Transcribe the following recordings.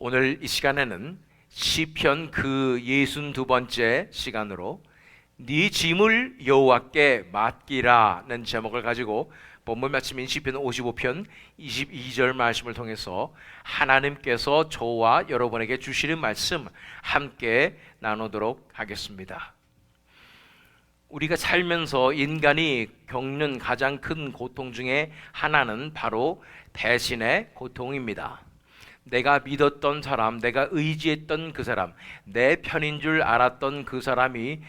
오늘 이 시간에는 시편 그 62번째 시간으로 네 짐을 여호와께 맡기라는 제목을 가지고 본문 말씀인 시편 55편 22절 말씀을 통해서 하나님께서 저와 여러분에게 주시는 말씀 함께 나누도록 하겠습니다. 우리가 살면서 인간이 겪는 가장 큰 고통 중에 하나는 바로 배신의 고통입니다. 내가 믿었던 사람, 내가 의지했던 그 사람, 내 편인 줄 알았던 그 사람이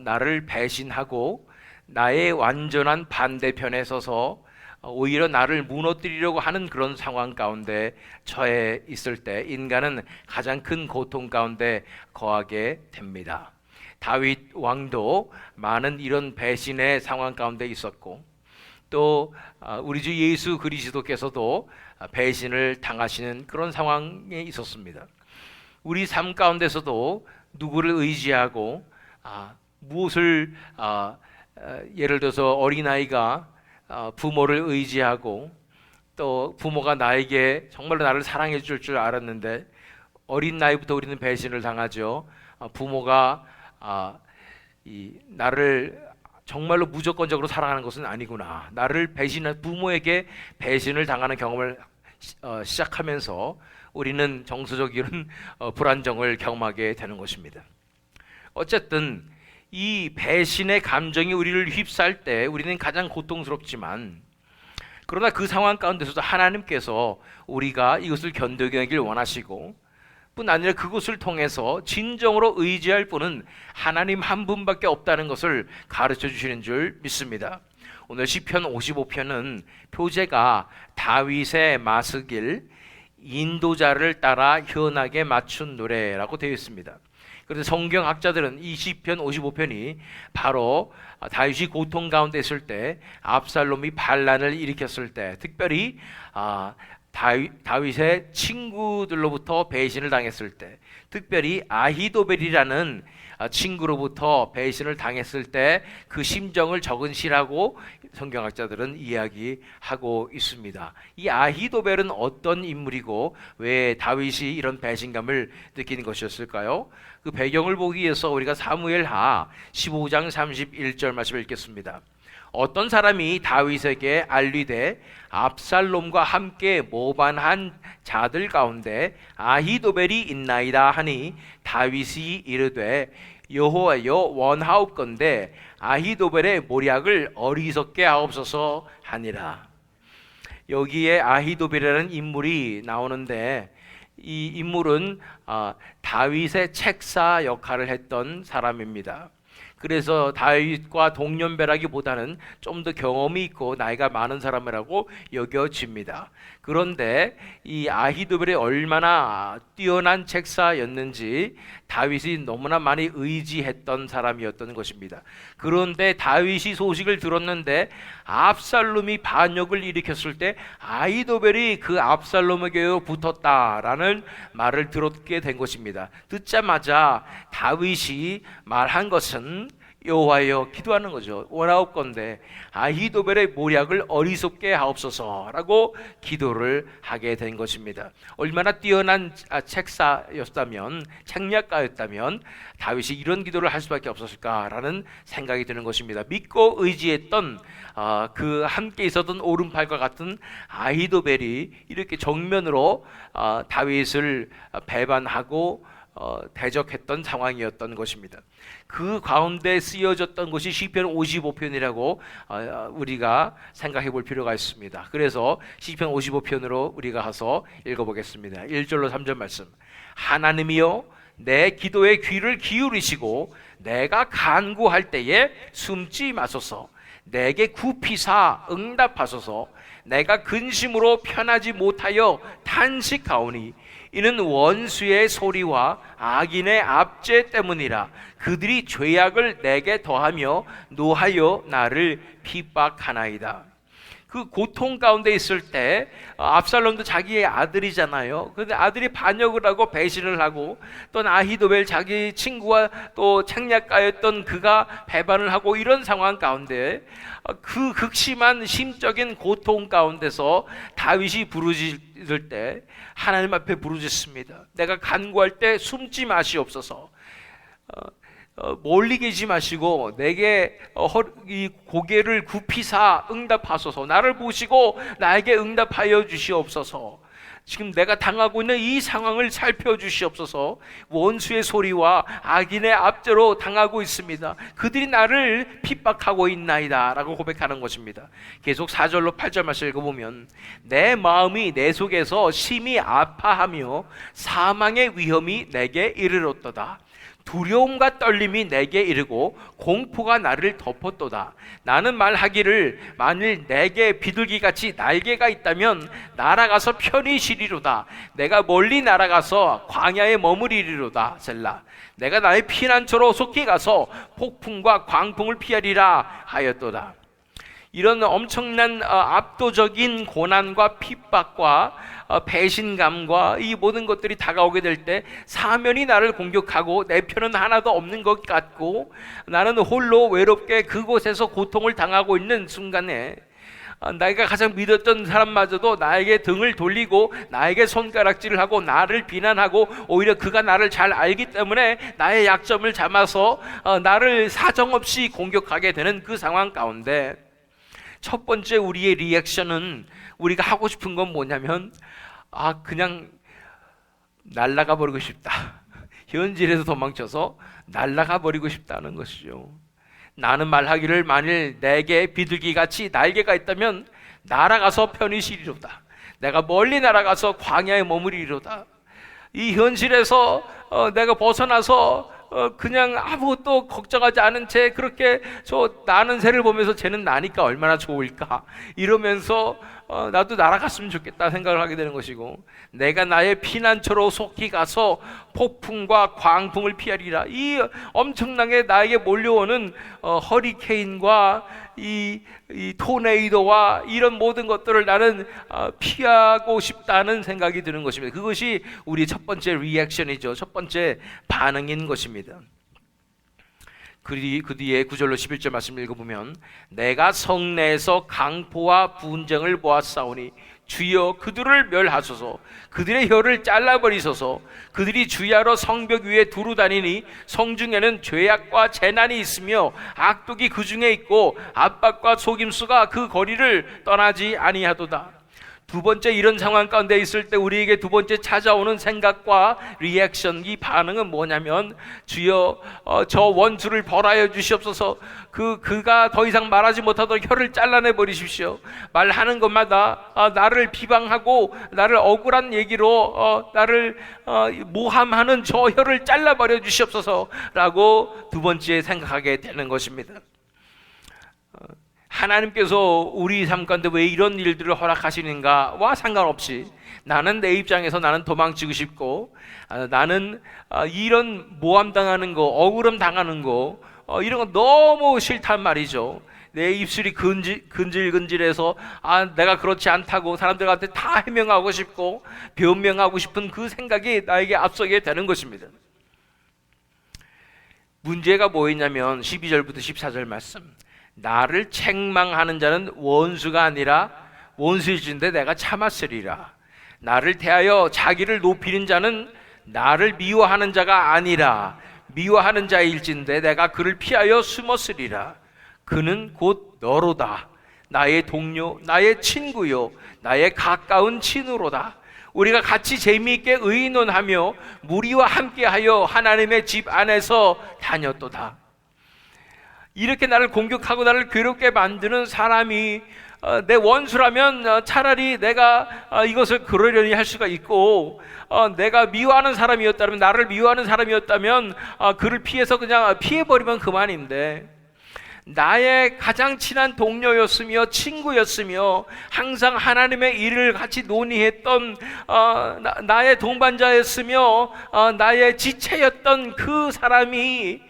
나를 배신하고 나의 완전한 반대편에 서서 오히려 나를 무너뜨리려고 하는 그런 상황 가운데 처해 있을 때 인간은 가장 큰 고통 가운데 거하게 됩니다. 다윗 왕도 많은 이런 배신의 상황 가운데 있었고, 또 우리 주 예수 그리스도께서도 배신을 당하시는 그런 상황에 있었습니다. 우리 삶 가운데서도 누구를 의지하고 무엇을 예를 들어서 어린아이가 부모를 의지하고 또 부모가 나에게 정말로 나를 사랑해 줄 줄 알았는데 어린 나이부터 우리는 배신을 당하죠. 부모가 나를 정말로 무조건적으로 사랑하는 것은 아니구나, 나를 배신한 부모에게 배신을 당하는 경험을 시작하면서 우리는 정서적인 불안정을 경험하게 되는 것입니다. 어쨌든 이 배신의 감정이 우리를 휩싸일 때 우리는 가장 고통스럽지만, 그러나 그 상황 가운데서도 하나님께서 우리가 이것을 견뎌내길 원하시고 뿐 아니라 그것을 통해서 진정으로 의지할 분은 하나님 한 분밖에 없다는 것을 가르쳐 주시는 줄 믿습니다. 오늘 시편 55편은 표제가 다윗의 마스길 인도자를 따라 현악에 맞춘 노래라고 되어 있습니다. 그래서 성경학자들은 이 시편 55편이 바로 다윗이 고통 가운데 있을 때, 압살롬이 반란을 일으켰을 때, 특별히 다윗의 친구들로부터 배신을 당했을 때, 특별히 아히도벨이라는 친구로부터 배신을 당했을 때 그 심정을 적은 시라고 성경학자들은 이야기하고 있습니다. 이 아히도벨은 어떤 인물이고 왜 다윗이 이런 배신감을 느끼는 것이었을까요? 그 배경을 보기 위해서 우리가 사무엘하 15장 31절 말씀을 읽겠습니다. 어떤 사람이 다윗에게 알리되 압살롬과 함께 모반한 자들 가운데 아히도벨이 있나이다 하니 다윗이 이르되 여호와여 원하옵건대 아히도벨의 모략을 어리석게 하옵소서 하니라. 여기에 아히도벨이라는 인물이 나오는데, 이 인물은 다윗의 책사 역할을 했던 사람입니다. 그래서 다윗과 동년배라기보다는 좀 더 경험이 있고 나이가 많은 사람이라고 여겨집니다. 그런데 이 아히도벨이 얼마나 뛰어난 책사였는지 다윗이 너무나 많이 의지했던 사람이었던 것입니다. 그런데 다윗이 소식을 들었는데 압살롬이 반역을 일으켰을 때 아히도벨이 그 압살롬에게 붙었다라는 말을 들었게 된 것입니다. 듣자마자 다윗이 말한 것은 여호와여 기도하는 거죠. 원하옵건대 아히도벨의 모략을 어리석게 하옵소서라고 기도를 하게 된 것입니다. 얼마나 뛰어난 책사였다면, 책략가였다면 다윗이 이런 기도를 할 수밖에 없었을까라는 생각이 드는 것입니다. 믿고 의지했던 그 함께 있었던 오른팔과 같은 아히도벨이 이렇게 정면으로 다윗을 배반하고 대적했던 상황이었던 것입니다. 그 가운데 쓰여졌던 것이 시편 55편이라고 우리가 생각해 볼 필요가 있습니다. 그래서 시편 55편으로 우리가 가서 읽어보겠습니다. 1절로 3절 말씀. 하나님이여 내 기도에 귀를 기울이시고 내가 간구할 때에 숨지 마소서. 내게 굽히사 응답하소서. 내가 근심으로 편하지 못하여 탄식하오니 이는 원수의 소리와 악인의 압제 때문이라. 그들이 죄악을 내게 더하며 노하여 나를 핍박하나이다. 그 고통 가운데 있을 때 압살롬도 자기의 아들이잖아요. 그런데 아들이 반역을 하고 배신을 하고, 또 아히도벨 자기 친구와 또 책략가였던 그가 배반을 하고, 이런 상황 가운데 그 극심한 심적인 고통 가운데서 다윗이 부르짖을 때 하나님 앞에 부르짖습니다. 내가 간구할 때 숨지 마시옵소서. 멀리 계지 마시고 내게 이 고개를 굽히사 응답하소서. 나를 보시고 나에게 응답하여 주시옵소서. 지금 내가 당하고 있는 이 상황을 살펴주시옵소서. 원수의 소리와 악인의 압제로 당하고 있습니다. 그들이 나를 핍박하고 있나이다 라고 고백하는 것입니다. 계속 4절로 8절 말씀 읽어보면, 내 마음이 내 속에서 심히 아파하며 사망의 위험이 내게 이르렀도다. 두려움과 떨림이 내게 이르고 공포가 나를 덮었도다. 나는 말하기를, 만일 내게 비둘기같이 날개가 있다면 날아가서 편히 쉬리로다. 내가 멀리 날아가서 광야에 머무리리로다. 셀라. 내가 나의 피난처로 속히 가서 폭풍과 광풍을 피하리라 하였도다. 이런 엄청난 압도적인 고난과 핍박과 배신감과 이 모든 것들이 다가오게 될 때 사면이 나를 공격하고 내 편은 하나도 없는 것 같고 나는 홀로 외롭게 그곳에서 고통을 당하고 있는 순간에 내가 가장 믿었던 사람마저도 나에게 등을 돌리고 나에게 손가락질을 하고 나를 비난하고, 오히려 그가 나를 잘 알기 때문에 나의 약점을 잡아서 나를 사정없이 공격하게 되는 그 상황 가운데 첫 번째 우리의 리액션은, 우리가 하고 싶은 건 뭐냐면 그냥 날아가 버리고 싶다. 현실에서 도망쳐서 날아가 버리고 싶다는 것이죠. 나는 말하기를, 만일 내게 비둘기같이 날개가 있다면 날아가서 편히 쉬리로다. 내가 멀리 날아가서 광야에 머무리리로다. 이 현실에서 내가 벗어나서 그냥 아무것도 걱정하지 않은 채 그렇게 저 나는 새를 보면서 쟤는 나니까 얼마나 좋을까 이러면서 나도 날아갔으면 좋겠다 생각을 하게 되는 것이고, 내가 나의 피난처로 속히 가서 폭풍과 광풍을 피하리라. 이 엄청나게 나에게 몰려오는 허리케인과 이 토네이도와 이런 모든 것들을 나는 피하고 싶다는 생각이 드는 것입니다. 그것이 우리 첫 번째 리액션이죠. 첫 번째 반응인 것입니다. 그 뒤에 9절로 11절 말씀 읽어보면, 내가 성내에서 강포와 분쟁을 보았사오니 주여 그들을 멸하소서. 그들의 혀를 잘라버리소서. 그들이 주야로 성벽 위에 두루 다니니 성중에는 죄악과 재난이 있으며 악독이 그 중에 있고 압박과 속임수가 그 거리를 떠나지 아니하도다. 두 번째 이런 상황 가운데 있을 때 우리에게 두 번째 찾아오는 생각과 리액션, 이 반응은 뭐냐면, 주여 저 원수를 벌하여 주시옵소서. 그가 더 이상 말하지 못하도록 혀를 잘라내 버리십시오. 말하는 것마다 나를 비방하고 나를 억울한 얘기로 나를 모함하는 저 혀를 잘라버려 주시옵소서라고 두 번째 생각하게 되는 것입니다. 하나님께서 우리 삶 가운데 왜 이런 일들을 허락하시는가와 상관없이 나는 내 입장에서 나는 도망치고 싶고, 나는 이런 모함당하는 거, 억울함 당하는 거, 이런 거 너무 싫단 말이죠. 내 입술이 근질근질해서 내가 그렇지 않다고 사람들한테 다 해명하고 싶고 변명하고 싶은 그 생각이 나에게 앞서게 되는 것입니다. 문제가 뭐였냐면 12절부터 14절 말씀, 나를 책망하는 자는 원수가 아니라 원수일진데 내가 참았으리라. 나를 대하여 자기를 높이는 자는 나를 미워하는 자가 아니라 미워하는 자일진데 내가 그를 피하여 숨었으리라. 그는 곧 너로다. 나의 동료, 나의 친구요, 나의 가까운 친우로다. 우리가 같이 재미있게 의논하며 무리와 함께하여 하나님의 집 안에서 다녔도다. 이렇게 나를 공격하고 나를 괴롭게 만드는 사람이 내 원수라면 차라리 내가 이것을 그러려니 할 수가 있고, 내가 미워하는 사람이었다면, 나를 미워하는 사람이었다면 그를 피해서 그냥 피해버리면 그만인데, 나의 가장 친한 동료였으며 친구였으며 항상 하나님의 일을 같이 논의했던 나의 동반자였으며 나의 지체였던 그 사람이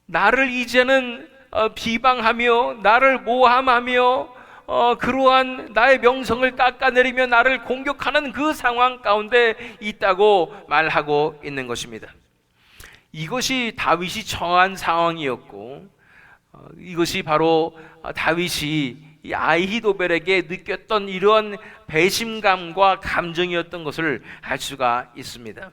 나를 이제는 비방하며 나를 모함하며 그러한 나의 명성을 깎아내리며 나를 공격하는 그 상황 가운데 있다고 말하고 있는 것입니다. 이것이 다윗이 처한 상황이었고, 이것이 바로 다윗이 이 아히도벨에게 느꼈던 이러한 배신감과 감정이었던 것을 알 수가 있습니다.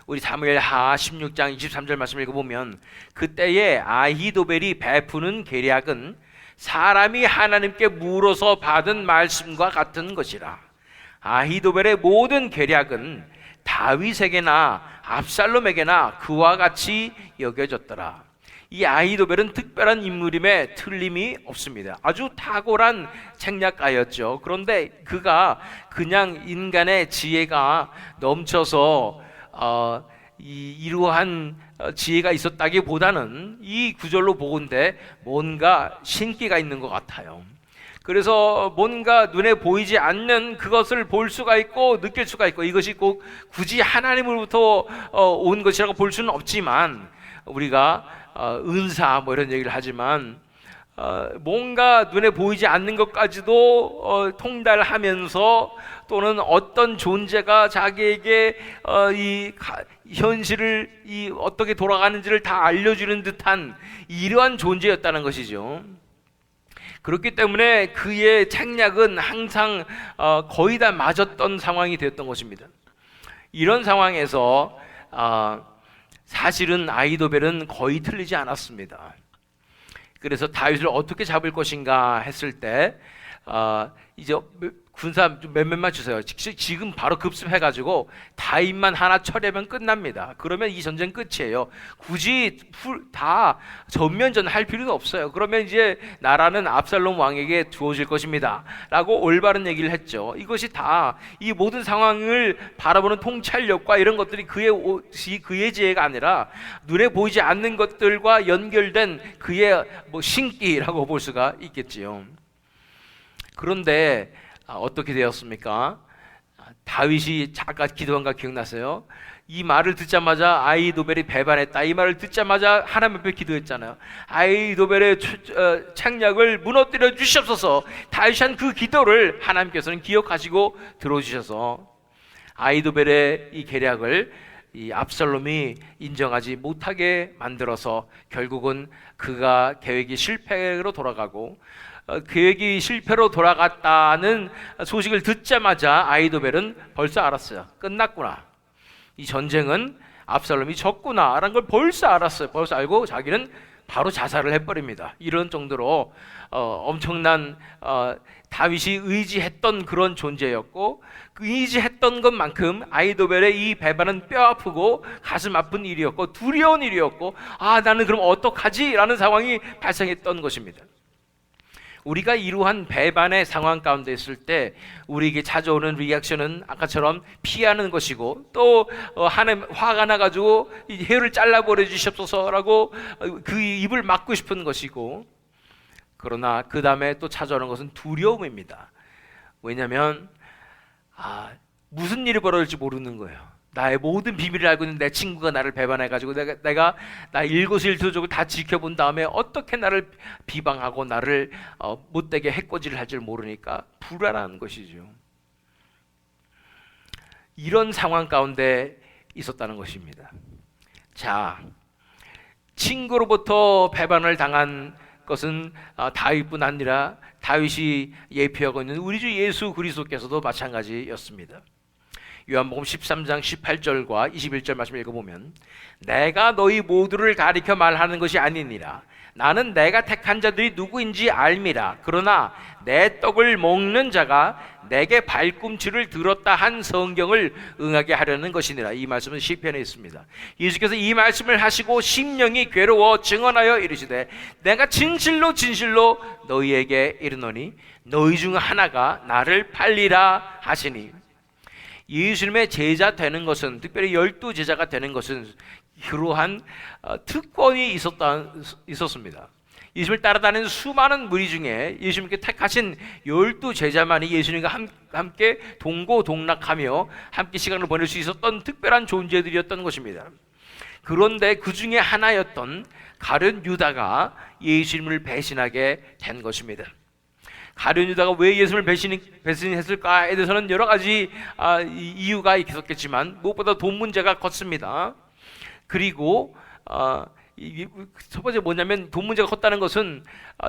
우리 사무엘하 16장 23절 말씀 읽어보면, 그때에 아히도벨이 베푸는 계략은 사람이 하나님께 물어서 받은 말씀과 같은 것이라. 아히도벨의 모든 계략은 다윗에게나 압살롬에게나 그와 같이 여겨졌더라. 이 아히도벨은 특별한 인물임에 틀림이 없습니다. 아주 탁월한 책략가였죠. 그런데 그가 그냥 인간의 지혜가 넘쳐서 이러한 지혜가 있었다기보다는 이 구절로 보건대 뭔가 신기가 있는 것 같아요. 그래서 뭔가 눈에 보이지 않는 그것을 볼 수가 있고 느낄 수가 있고, 이것이 꼭 굳이 하나님으로부터 온 것이라고 볼 수는 없지만, 우리가 은사 뭐 이런 얘기를 하지만 뭔가 눈에 보이지 않는 것까지도 통달하면서, 또는 어떤 존재가 자기에게 이 현실을 어떻게 돌아가는지를 다 알려주는 듯한 이러한 존재였다는 것이죠. 그렇기 때문에 그의 책략은 항상 거의 다 맞았던 상황이 되었던 것입니다. 이런 상황에서 사실은 아히도벨은 거의 틀리지 않았습니다. 그래서 다윗을 어떻게 잡을 것인가 했을 때 이제 군사 몇몇만 주세요. 지금 바로 급습해가지고 다윗만 하나 처리하면 끝납니다. 그러면 이 전쟁 끝이에요. 굳이 다 전면전 할 필요도 없어요. 그러면 이제 나라는 압살롬 왕에게 주어질 것입니다 라고 올바른 얘기를 했죠. 이것이 다 이 모든 상황을 바라보는 통찰력과 이런 것들이 그의 지혜가 아니라 눈에 보이지 않는 것들과 연결된 그의 신기라고 볼 수가 있겠지요. 그런데 어떻게 되었습니까? 다윗이 아까 기도한 거 기억나세요? 이 말을 듣자마자 아히도벨이 배반했다. 이 말을 듣자마자 하나님 앞에 기도했잖아요. 아히도벨의 책략을 무너뜨려 주시옵소서. 다윗이 한 그 기도를 하나님께서는 기억하시고 들어주셔서 아히도벨의 이 계략을 이 압살롬이 인정하지 못하게 만들어서 결국은 그가 계획이 실패로 돌아가고, 계획이 실패로 돌아갔다는 소식을 듣자마자 아히도벨은 벌써 알았어요. 끝났구나. 이 전쟁은 압살롬이 졌구나 라는 걸 벌써 알았어요. 벌써 알고 자기는 바로 자살을 해버립니다. 이런 정도로 엄청난 다윗이 의지했던 그런 존재였고, 그 의지했던 것만큼 아히도벨의 이 배반은 뼈아프고 가슴 아픈 일이었고 두려운 일이었고, 나는 그럼 어떡하지? 라는 상황이 발생했던 것입니다. 우리가 이러한 배반의 상황 가운데 있을 때 우리에게 찾아오는 리액션은 아까처럼 피하는 것이고, 또 하나님 화가 나가지고 이 혀를 잘라버려 주시옵소서라고 그 입을 막고 싶은 것이고, 그러나 그 다음에 또 찾아오는 것은 두려움입니다. 왜냐하면 무슨 일이 벌어질지 모르는 거예요. 나의 모든 비밀을 알고 있는 내 친구가 나를 배반해가지고 내가 나 일거수일투족을 다 지켜본 다음에 어떻게 나를 비방하고 나를 못되게 해코지를 할 줄 모르니까 불안한 것이죠. 이런 상황 가운데 있었다는 것입니다. 자, 친구로부터 배반을 당한 것은 다윗뿐 아니라 다윗이 예표하고 있는 우리 주 예수 그리스도께서도 마찬가지였습니다. 요한복음 13장 18절과 21절 말씀을 읽어보면, 내가 너희 모두를 가리켜 말하는 것이 아니니라. 나는 내가 택한 자들이 누구인지 알미라. 그러나 내 떡을 먹는 자가 내게 발꿈치를 들었다 한 성경을 응하게 하려는 것이니라. 이 말씀은 시편에 있습니다. 예수께서 이 말씀을 하시고 심령이 괴로워 증언하여 이르시되, 내가 진실로 진실로 너희에게 이르노니 너희 중 하나가 나를 팔리라 하시니. 예수님의 제자 되는 것은, 특별히 12 제자가 되는 것은 그러한 특권이 있었습니다. 예수님을 따라다니는 수많은 무리 중에 예수님께 택하신 12 제자만이 예수님과 함께 동고동락하며 함께 시간을 보낼 수 있었던 특별한 존재들이었던 것입니다. 그런데 그 중에 하나였던 가룟 유다가 예수님을 배신하게 된 것입니다. 가룟 유다가 왜 예수님을 배신했을까에 대해서는 여러 가지 이유가 있었겠지만 무엇보다 돈 문제가 컸습니다. 그리고 첫 번째 뭐냐면, 돈 문제가 컸다는 것은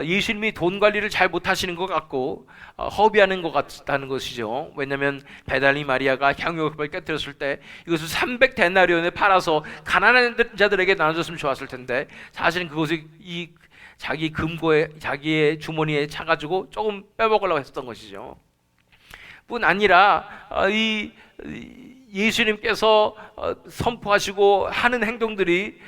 예수님이 돈 관리를 잘 못하시는 것 같고 허비하는 것 같다는 것이죠. 왜냐하면 배달리 마리아가 향유를 깨뜨렸을 때 이것을 300데나리온에 팔아서 가난한 자들에게 나눠줬으면 좋았을 텐데, 사실은 그것이 자기 금고에, 자기의 주머니에 차가지고 조금 빼먹으려고 했었던 것이죠. 뿐 아니라 예수님께서 선포하시고 하는 행동들이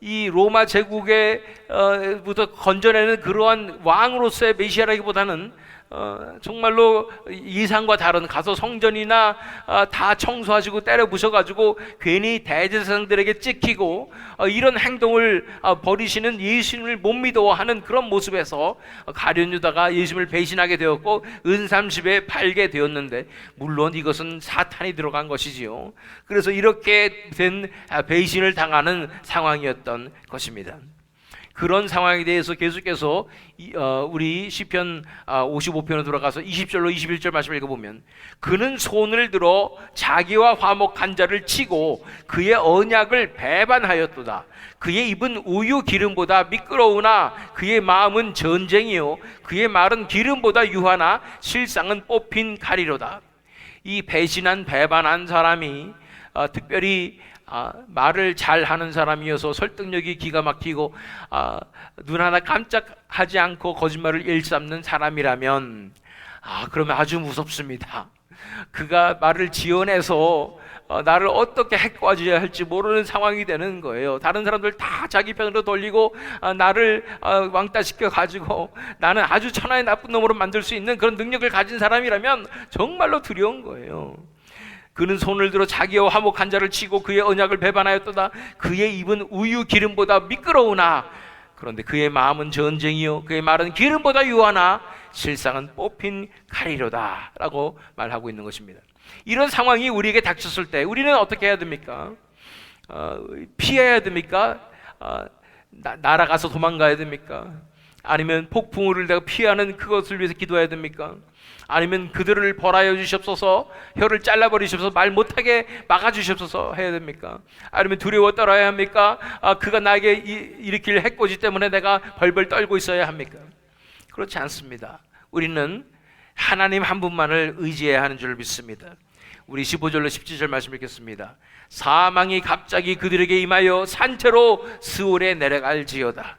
이 로마 제국에부터 건져내는 그러한 왕으로서의 메시아라기보다는 정말로 이상과 다른, 가서 성전이나 다 청소하시고 때려 부셔가지고 괜히 대제사장들에게 찍히고 이런 행동을 벌이시는 예수님을 못 믿어하는 그런 모습에서 가룟 유다가 예수님을 배신하게 되었고 은삼십에 팔게 되었는데, 물론 이것은 사탄이 들어간 것이지요. 그래서 이렇게 된 배신을 당하는 상황이었던 것입니다. 그런 상황에 대해서 계속해서 우리 시편 55편으로 돌아가서 20절로 21절 말씀을 읽어보면, 그는 손을 들어 자기와 화목한 자를 치고 그의 언약을 배반하였도다. 그의 입은 우유 기름보다 미끄러우나 그의 마음은 전쟁이요 그의 말은 기름보다 유하나 실상은 뽑힌 가리로다. 이 배신한 배반한 사람이 특별히 말을 잘하는 사람이어서 설득력이 기가 막히고 눈 하나 깜짝하지 않고 거짓말을 일삼는 사람이라면 그러면 아주 무섭습니다. 그가 말을 지어내서 나를 어떻게 해코아줘야 할지 모르는 상황이 되는 거예요. 다른 사람들 다 자기 편으로 돌리고 나를 왕따시켜 가지고 나는 아주 천하의 나쁜 놈으로 만들 수 있는 그런 능력을 가진 사람이라면 정말로 두려운 거예요. 그는 손을 들어 자기와 화목한 자를 치고 그의 언약을 배반하였도다. 그의 입은 우유 기름보다 미끄러우나 그런데 그의 마음은 전쟁이요 그의 말은 기름보다 유하나 실상은 뽑힌 칼이로다 라고 말하고 있는 것입니다. 이런 상황이 우리에게 닥쳤을 때 우리는 어떻게 해야 됩니까? 피해야 됩니까? 날아가서 도망가야 됩니까? 아니면 폭풍우를 내가 피하는 그것을 위해서 기도해야 됩니까? 아니면 그들을 벌하여 주시옵소서, 혀를 잘라버리시옵소서, 말 못하게 막아주시옵소서 해야 됩니까? 아니면 두려워 떨어야 합니까? 그가 나에게 일으킬 해코지 때문에 내가 벌벌 떨고 있어야 합니까? 그렇지 않습니다. 우리는 하나님 한 분만을 의지해야 하는 줄 믿습니다. 우리 15절로 17절 말씀 읽겠습니다. 사망이 갑자기 그들에게 임하여 산채로 스올에 내려갈지어다.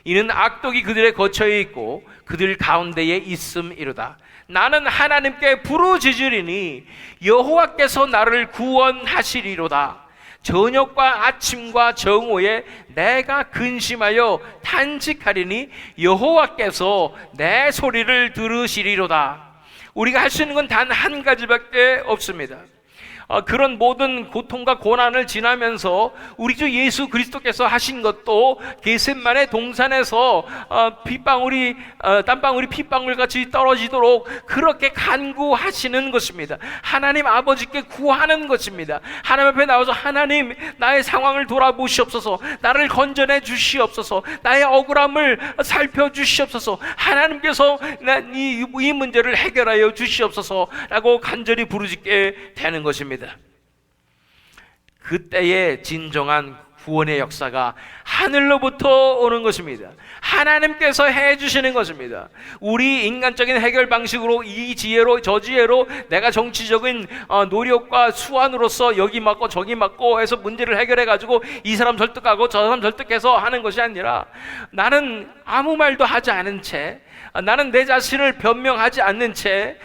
이는 악독이 그들의 거처에 있고 그들 가운데에 있음이로다. 나는 하나님께 부르짖으리니 여호와께서 나를 구원하시리로다. 저녁과 아침과 정오에 내가 근심하여 탄식하리니 여호와께서 내 소리를 들으시리로다. 우리가 할 수 있는 건 단 한 가지밖에 없습니다. 그런 모든 고통과 고난을 지나면서 우리 주 예수 그리스도께서 하신 것도 겟세마네 동산에서 땀방울이 핏방울같이 떨어지도록 그렇게 간구하시는 것입니다. 하나님 아버지께 구하는 것입니다. 하나님 앞에 나와서 하나님 나의 상황을 돌아보시옵소서, 나를 건져내 주시옵소서, 나의 억울함을 살펴주시옵소서, 하나님께서 이 문제를 해결하여 주시옵소서 라고 간절히 부르짖게 되는 것입니다. 그때의 진정한 구원의 역사가 하늘로부터 오는 것입니다. 하나님께서 해주시는 것입니다. 우리 인간적인 해결 방식으로 이 지혜로 저 지혜로 내가 정치적인 노력과 수완으로서 여기 맞고 저기 맞고 해서 문제를 해결해 가지고 이 사람 설득하고 저 사람 설득해서 하는 것이 아니라, 나는 아무 말도 하지 않은 채, 나는 내 자신을 변명하지 않는 채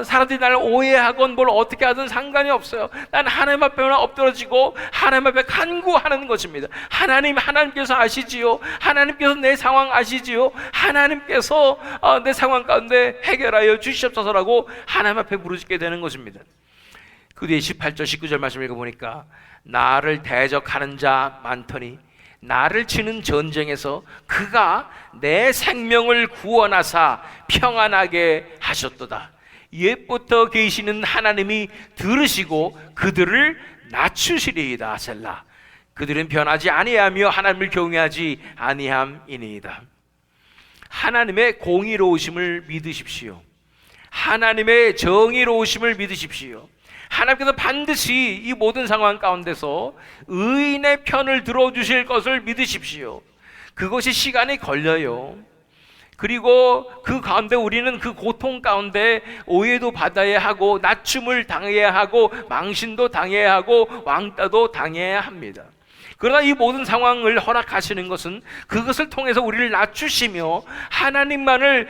사람들이 나를 오해하건 뭘 어떻게 하든 상관이 없어요. 난 하나님 앞에만 엎드러지고 하나님 앞에 간구하는 것입니다. 하나님께서 아시지요. 하나님께서 내 상황 아시지요. 하나님께서 내 상황 가운데 해결하여 주시옵소서라고 하나님 앞에 부르짖게 되는 것입니다. 그 뒤에 18절 19절 말씀을 읽어보니까 나를 대적하는 자 많더니 나를 치는 전쟁에서 그가 내 생명을 구원하사 평안하게 하셨도다. 옛부터 계시는 하나님이 들으시고 그들을 낮추시리이다. 셀라. 그들은 변하지 아니하며 하나님을 경외하지 아니함이니이다. 하나님의 공의로우심을 믿으십시오. 하나님의 정의로우심을 믿으십시오. 하나님께서 반드시 이 모든 상황 가운데서 의인의 편을 들어주실 것을 믿으십시오. 그것이 시간이 걸려요. 그리고 그 가운데 우리는 그 고통 가운데 오해도 받아야 하고 낮춤을 당해야 하고 망신도 당해야 하고 왕따도 당해야 합니다. 그러나 이 모든 상황을 허락하시는 것은 그것을 통해서 우리를 낮추시며 하나님께만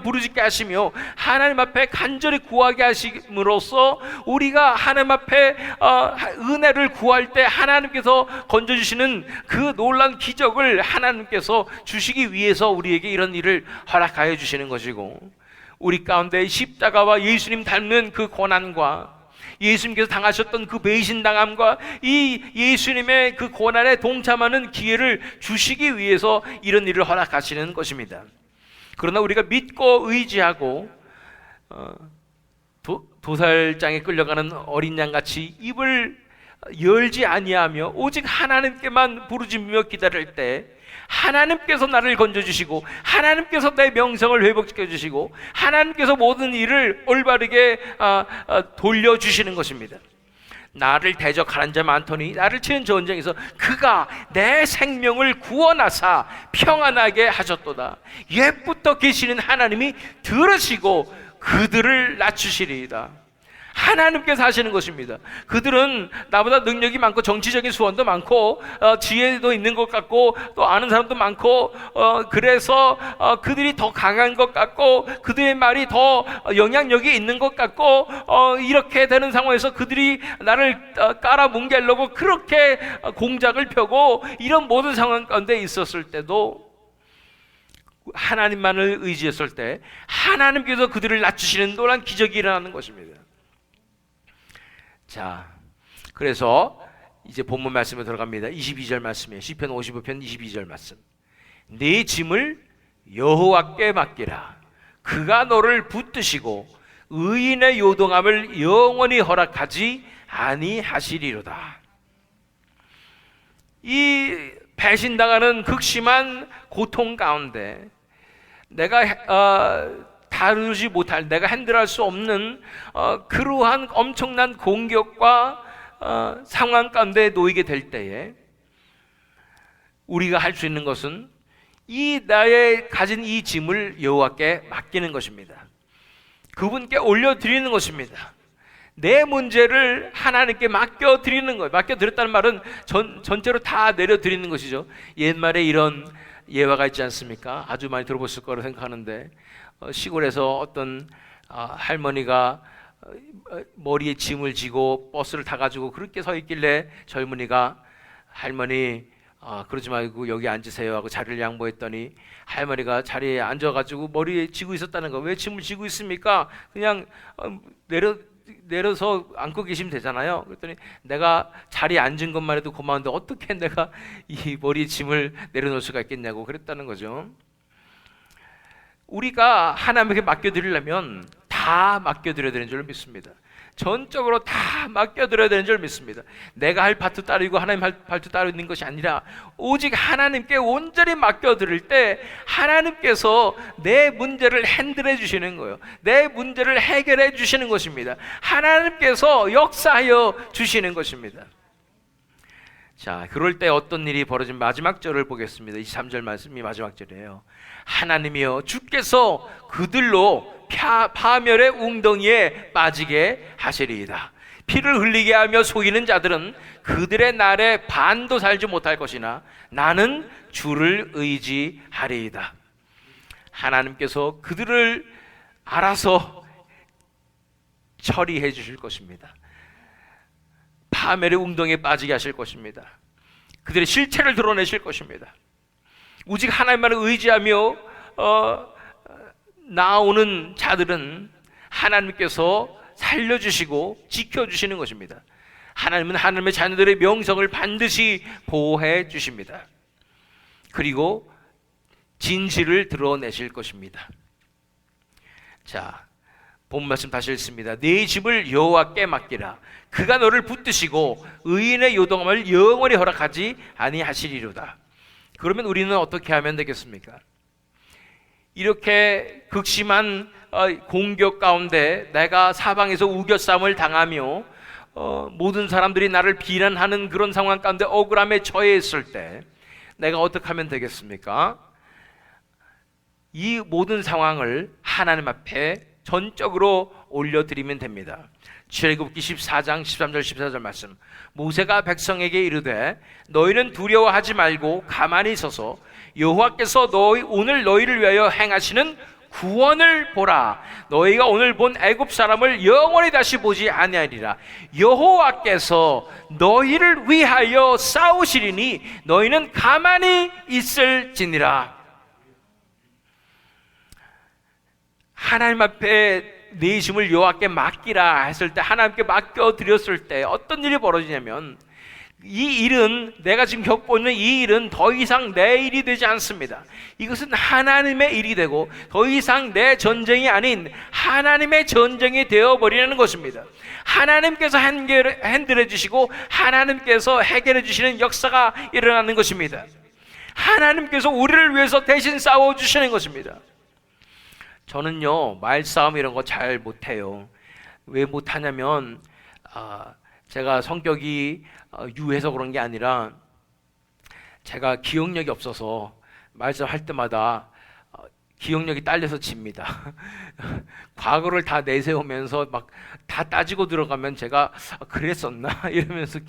부르짖게 하시며 하나님 앞에 간절히 구하게 하심으로써 우리가 하나님 앞에 은혜를 구할 때 하나님께서 건져주시는 그 놀라운 기적을 하나님께서 주시기 위해서 우리에게 이런 일을 허락하여 주시는 것이고, 우리 가운데 십자가와 예수님 닮는 그 고난과 예수님께서 당하셨던 그 배신당함과 이 예수님의 그 고난에 동참하는 기회를 주시기 위해서 이런 일을 허락하시는 것입니다. 그러나 우리가 믿고 의지하고 도살장에 끌려가는 어린 양같이 입을 열지 아니하며 오직 하나님께만 부르짖으며 기다릴 때 하나님께서 나를 건져주시고 하나님께서 내 명성을 회복시켜주시고 하나님께서 모든 일을 올바르게 돌려주시는 것입니다. 나를 대적하는 자 많더니 나를 치는 전쟁에서 그가 내 생명을 구원하사 평안하게 하셨도다. 옛부터 계시는 하나님이 들으시고 그들을 낮추시리이다. 하나님께서 하시는 것입니다. 그들은 나보다 능력이 많고 정치적인 수완도 많고 지혜도 있는 것 같고 또 아는 사람도 많고 그래서 그들이 더 강한 것 같고 그들의 말이 더 영향력이 있는 것 같고 이렇게 되는 상황에서 그들이 나를 깔아뭉개려고 그렇게 공작을 펴고 이런 모든 상황 가운데 있었을 때도 하나님만을 의지했을 때 하나님께서 그들을 낮추시는 놀라운 기적이 일어나는 것입니다. 자, 그래서 이제 본문 말씀에 들어갑니다. 22절 말씀이에요. 시편 55편 22절 말씀. 네 짐을 여호와께 맡기라. 그가 너를 붙드시고 의인의 요동함을 영원히 허락하지 아니하시리로다. 이 배신당하는 극심한 고통 가운데 내가 다루지 못할, 내가 핸들할 수 없는 그러한 엄청난 공격과 상황 가운데 놓이게 될 때에 우리가 할 수 있는 것은 이 나의 가진 이 짐을 여호와께 맡기는 것입니다. 그분께 올려드리는 것입니다. 내 문제를 하나님께 맡겨드리는 거예요. 맡겨드렸다는 말은 전체로 다 내려드리는 것이죠. 옛말에 이런 예화가 있지 않습니까? 아주 많이 들어보실 거라고 생각하는데 시골에서 어떤 할머니가 머리에 짐을 지고 버스를 타가지고 그렇게 서 있길래 젊은이가 할머니 그러지 말고 여기 앉으세요 하고 자리를 양보했더니 할머니가 자리에 앉아가지고 머리에 지고 있었다는 거. 왜 짐을 지고 있습니까? 그냥 내려서 앉고 계시면 되잖아요. 그랬더니 내가 자리에 앉은 것만 해도 고마운데 어떻게 내가 이 머리에 짐을 내려놓을 수가 있겠냐고 그랬다는 거죠. 우리가 하나님에게 맡겨드리려면 다 맡겨드려야 되는 줄 믿습니다. 전적으로 다 맡겨드려야 되는 줄 믿습니다. 내가 할 파트 따르고 하나님 할 파트 따르는 것이 아니라 오직 하나님께 온전히 맡겨드릴 때 하나님께서 내 문제를 핸들해 주시는 거예요. 내 문제를 해결해 주시는 것입니다. 하나님께서 역사하여 주시는 것입니다. 자, 그럴 때 어떤 일이 벌어진 마지막 절을 보겠습니다. 23절 말씀이 마지막 절이에요. 하나님이여 주께서 그들로 파멸의 웅덩이에 빠지게 하시리이다. 피를 흘리게 하며 속이는 자들은 그들의 날에 반도 살지 못할 것이나 나는 주를 의지하리이다. 하나님께서 그들을 알아서 처리해 주실 것입니다. 파멸의 웅덩이에 빠지게 하실 것입니다. 그들의 실체를 드러내실 것입니다. 오직 하나님만을 의지하며 나오는 자들은 하나님께서 살려주시고 지켜주시는 것입니다. 하나님은 하나님의 자녀들의 명성을 반드시 보호해 주십니다. 그리고 진실을 드러내실 것입니다. 자, 본 말씀 다시 읽습니다. 네 집을 여호와께 맡기라. 그가 너를 붙드시고 의인의 요동함을 영원히 허락하지 아니하시리로다. 그러면 우리는 어떻게 하면 되겠습니까? 이렇게 극심한 공격 가운데 내가 사방에서 우겨쌈을 당하며 모든 사람들이 나를 비난하는 그런 상황 가운데 억울함에 처해 있을 때 내가 어떻게 하면 되겠습니까? 이 모든 상황을 하나님 앞에 전적으로 올려드리면 됩니다. 출애굽기 14장 13절 14절 말씀, 모세가 백성에게 이르되 너희는 두려워하지 말고 가만히 있어서 여호와께서 오늘 너희를 위하여 행하시는 구원을 보라. 너희가 오늘 본 애굽 사람을 영원히 다시 보지 아니하리라. 여호와께서 너희를 위하여 싸우시리니 너희는 가만히 있을지니라. 하나님 앞에 내 짐을 여호와께 맡기라 했을 때, 하나님께 맡겨 드렸을 때 어떤 일이 벌어지냐면, 이 일은, 내가 지금 겪고 있는 이 일은 더 이상 내 일이 되지 않습니다. 이것은 하나님의 일이 되고 더 이상 내 전쟁이 아닌 하나님의 전쟁이 되어버리는 것입니다. 하나님께서 핸들해 주시고 하나님께서 해결해 주시는 역사가 일어나는 것입니다. 하나님께서 우리를 위해서 대신 싸워주시는 것입니다. 저는요, 말싸움 이런 거 잘 못해요. 왜 못하냐면 제가 성격이 유해서 그런 게 아니라 제가 기억력이 없어서 말씀할 때마다 기억력이 딸려서 집니다. 과거를 다 내세우면서 막 다 따지고 들어가면 제가 그랬었나 이러면서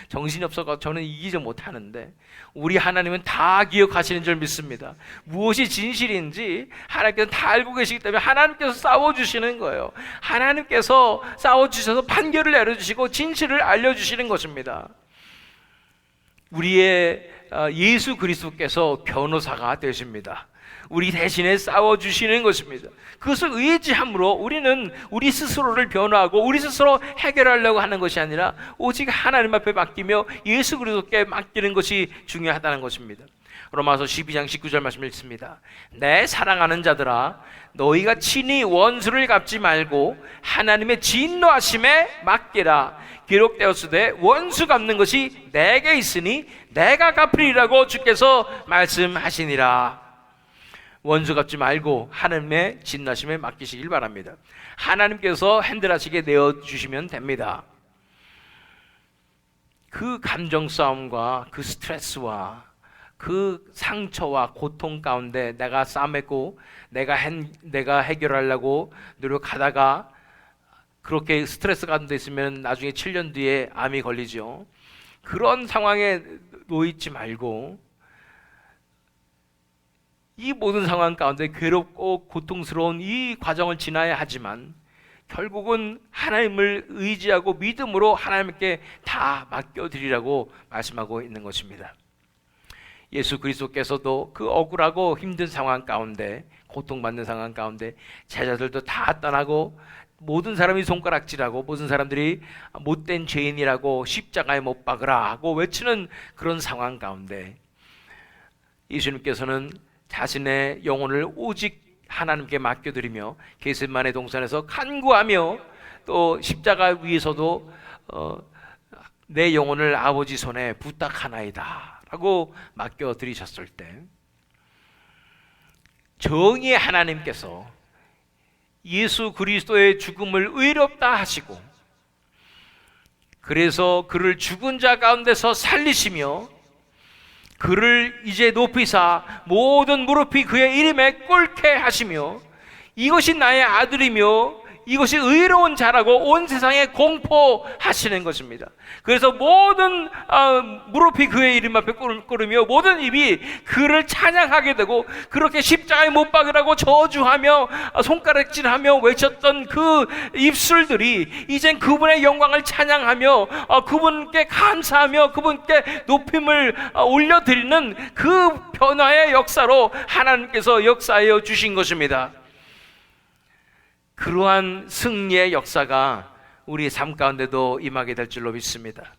정신이 없어서 저는 이기지 못하는데, 우리 하나님은 다 기억하시는 줄 믿습니다. 무엇이 진실인지 하나님께서 다 알고 계시기 때문에 하나님께서 싸워주시는 거예요. 하나님께서 싸워주셔서 판결을 내려주시고 진실을 알려주시는 것입니다. 우리의 예수 그리스도께서 변호사가 되십니다. 우리 대신에 싸워주시는 것입니다. 그것을 의지함으로 우리는 우리 스스로를 변호하고 우리 스스로 해결하려고 하는 것이 아니라 오직 하나님 앞에 맡기며 예수 그리스도께 맡기는 것이 중요하다는 것입니다. 로마서 12장 19절 말씀 읽습니다. 내 사랑하는 자들아, 너희가 친히 원수를 갚지 말고 하나님의 진노하심에 맡기라. 기록되었으되 원수 갚는 것이 내게 있으니 내가 갚으리라고 주께서 말씀하시니라. 원수 갚지 말고 하나님의 진노하심에 맡기시길 바랍니다. 하나님께서 핸들하시게 내어주시면 됩니다. 그 감정 싸움과 그 스트레스와 그 상처와 고통 가운데 내가 싸매고 내가 해결하려고 노력하다가 그렇게 스트레스 가운데 있으면 나중에 7년 뒤에 암이 걸리죠. 그런 상황에 놓이지 말고 이 모든 상황 가운데 괴롭고 고통스러운 이 과정을 지나야 하지만 결국은 하나님을 의지하고 믿음으로 하나님께 다 맡겨드리라고 말씀하고 있는 것입니다. 예수 그리스도께서도 그 억울하고 힘든 상황 가운데, 고통받는 상황 가운데 제자들도 다 떠나고 모든 사람이 손가락질하고 모든 사람들이 못된 죄인이라고 십자가에 못 박으라 하고 외치는 그런 상황 가운데 예수님께서는 자신의 영혼을 오직 하나님께 맡겨드리며 겟세마네 동산에서 간구하며 또 십자가 위에서도 내 영혼을 아버지 손에 부탁하나이다 라고 맡겨드리셨을 때, 정의의 하나님께서 예수 그리스도의 죽음을 의롭다 하시고 그래서 그를 죽은 자 가운데서 살리시며 그를 이제 높이사 모든 무릎이 그의 이름에 꿇게 하시며 이것이 나의 아들이며 이것이 의로운 자라고 온 세상에 공포하시는 것입니다. 그래서 모든 무릎이 그의 이름 앞에 꿇으며 모든 입이 그를 찬양하게 되고, 그렇게 십자가에 못 박으라고 저주하며 손가락질하며 외쳤던 그 입술들이 이젠 그분의 영광을 찬양하며 그분께 감사하며 그분께 높임을 올려드리는 그 변화의 역사로 하나님께서 역사하여 주신 것입니다. 그러한 승리의 역사가 우리의 삶 가운데도 임하게 될 줄로 믿습니다.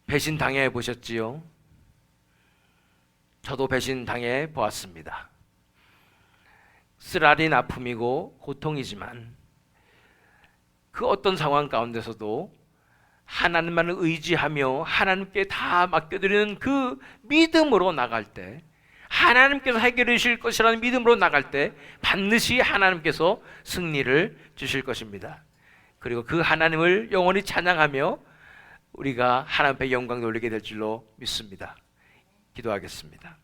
배신 당해 보셨지요? 저도 배신 당해 보았습니다. 쓰라린 아픔이고 고통이지만 그 어떤 상황 가운데서도 하나님만을 의지하며 하나님께 다 맡겨드리는 그 믿음으로 나갈 때, 하나님께서 해결해 주실 것이라는 믿음으로 나갈 때 반드시 하나님께서 승리를 주실 것입니다. 그리고 그 하나님을 영원히 찬양하며 우리가 하나님 앞에 영광 돌리게 될 줄로 믿습니다. 기도하겠습니다.